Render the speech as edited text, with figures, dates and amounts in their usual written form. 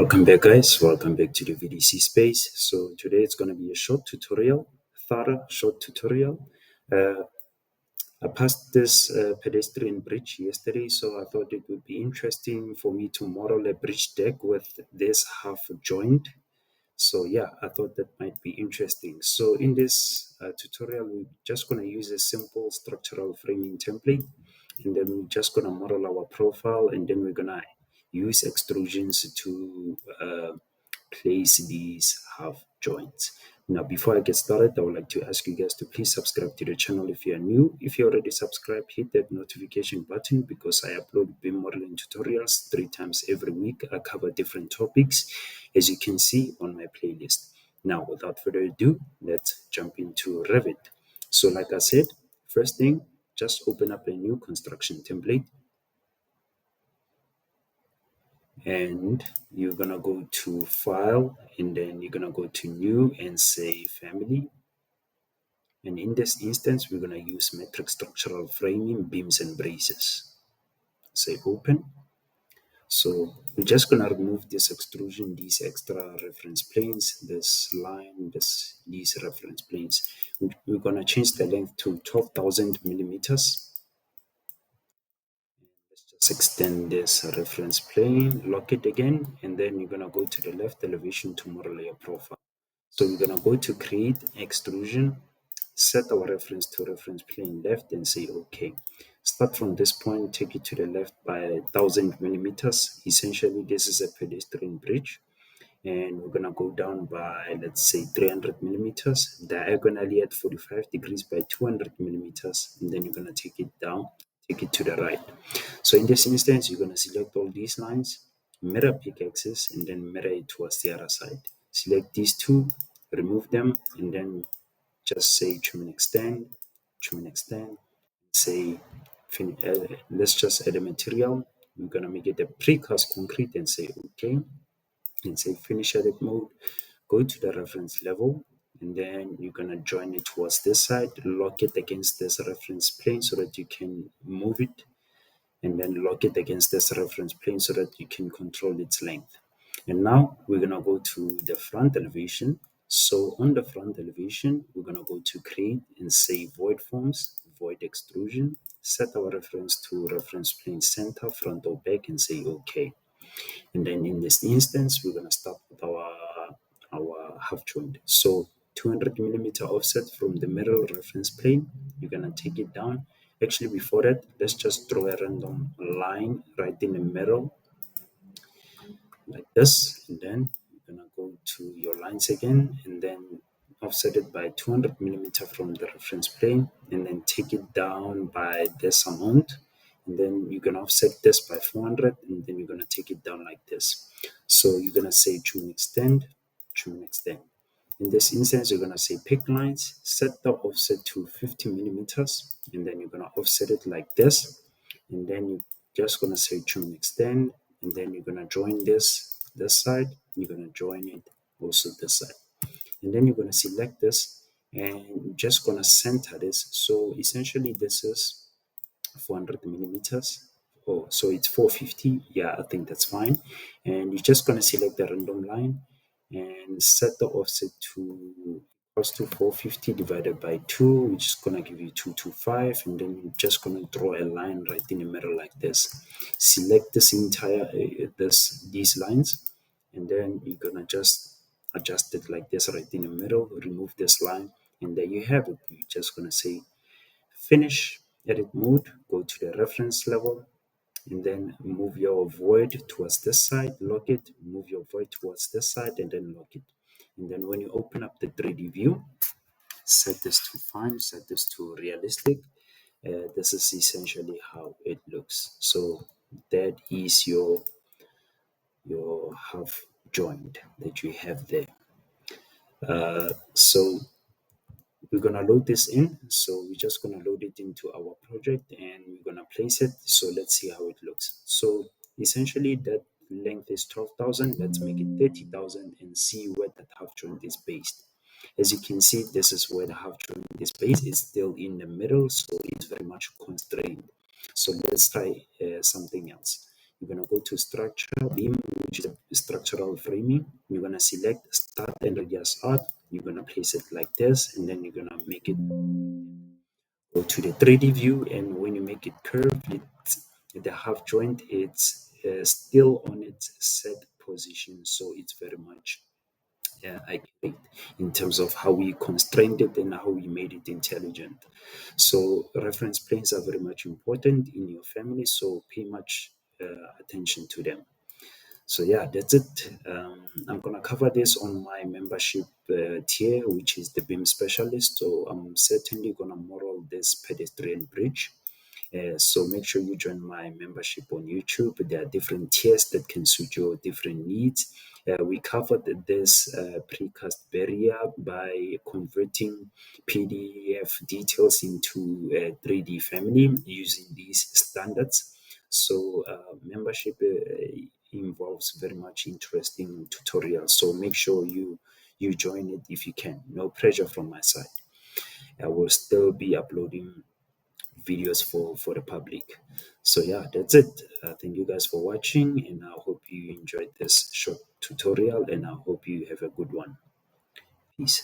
Welcome back, guys. Welcome back to the VDC space. So today it's going to be a short tutorial, thorough short tutorial. I passed this pedestrian bridge yesterday, so I thought it would be interesting for me to model a bridge deck with this half joint. So yeah, I thought that might be interesting. So in this tutorial, we're just going to use a simple structural framing template, and then we're just going to model our profile, and then we're going to use extrusions to place these half joints. Now, before I get started, I would like to ask you guys to please subscribe to the channel if you are new. If you already subscribed, hit that notification button because I upload BIM modeling tutorials 3 times every week. I cover different topics, as you can see on my playlist. Now, without further ado, let's jump into Revit. So like I said, first thing, just open up a new construction template. And you're gonna go to file, and then you're gonna go to new and say family. And in this instance, we're gonna use metric structural framing, beams and braces. Say open. So we're just gonna remove this extrusion, these extra reference planes, this line, these reference planes. We're gonna change the length to 12,000 millimeters. Let's extend this reference plane, lock it again, and then you're going to go to the left elevation to model your profile. So we're going to go to create extrusion, set our reference to reference plane left, and say OK. Start from this point, take it to the left by 1,000 millimeters. Essentially, this is a pedestrian bridge. And we're going to go down by, let's say, 300 millimeters, diagonally at 45 degrees by 200 millimeters, and then you're going to take it down, take it to the right. So in this instance, you're going to select all these lines, mirror peak axis, and then mirror it towards the other side. Select these two, remove them, and then just say trim and extend, say, let's just add a material. We're going to make it a precast concrete and say OK. And say finish edit mode, go to the reference level, and then you're going to join it towards this side, lock it against this reference plane so that you can move it, and then lock it against this reference plane so that you can control its length. And now we're going to go to the front elevation. So on the front elevation, we're going to go to create and say void forms, void extrusion, set our reference to reference plane center, front or back, and say OK. And then in this instance, we're going to start with our half joint. So 200 millimeter offset from the middle reference plane, you're going to take it down. Actually, before that, let's just draw a random line right in the middle, like this. And then you're going to go to your lines again, and then offset it by 200 millimeter from the reference plane, and then take it down by this amount. And then you're going to offset this by 400, and then you're going to take it down like this. So you're going to say trim and extend, trim and extend. In this instance, you're going to say pick lines, set the offset to 50 millimeters, and then you're going to offset it like this. And then you're just going to say trim and extend, and then you're going to join this side, you're going to join it also this side. And then you're going to select this, and you're just going to center this. So essentially, this is 400 millimeters. Oh, so it's 450. Yeah, I think that's fine. And you're just going to select the random line and set the offset to equals to 450 divided by 2, which is going to give you 225. And then you're just going to draw a line right in the middle like this. Select this entire these lines, and then you're going to just adjust it like this right in the middle. Remove this line, and there you have it. You're just going to say finish edit mode, go to the reference level, and then move your void towards this side, lock it, move your void towards this side, and then lock it. And then when you open up the 3D view, set this to fine, set this to realistic. This is essentially how it looks. So that is your half joint that you have there. So we're going to load this in. So we're just going to load it into our project, and we're going to place it. So let's see how it looks. So essentially that length is 12,000. Let's make it 30,000 and see where that half joint is based. As you can see, this is where the half joint is based. It's still in the middle, so it's very much constrained. So let's try something else. You're going to go to structure beam, which is a structural framing. You're going to select start and radius art. You're going to place it like this, and then you're going to make it go to the 3D view. And when you make it curved, the half joint, it's still on its set position. So it's very much accurate in terms of how we constrained it and how we made it intelligent. So reference planes are very much important in your family. So pay much attention to them. So yeah, that's it. I'm gonna cover this on my membership tier, which is the BIM specialist. So I'm certainly gonna model this pedestrian bridge. So make sure you join my membership on YouTube. There are different tiers that can suit your different needs. We covered this precast barrier by converting PDF details into a 3D family using these standards. So membership involves very much interesting tutorials. So make sure you join it if you can. No pressure from my side. I will still be uploading videos for the public. So yeah, that's it. Thank you guys for watching, and I hope you enjoyed this short tutorial, and I hope you have a good one. Peace.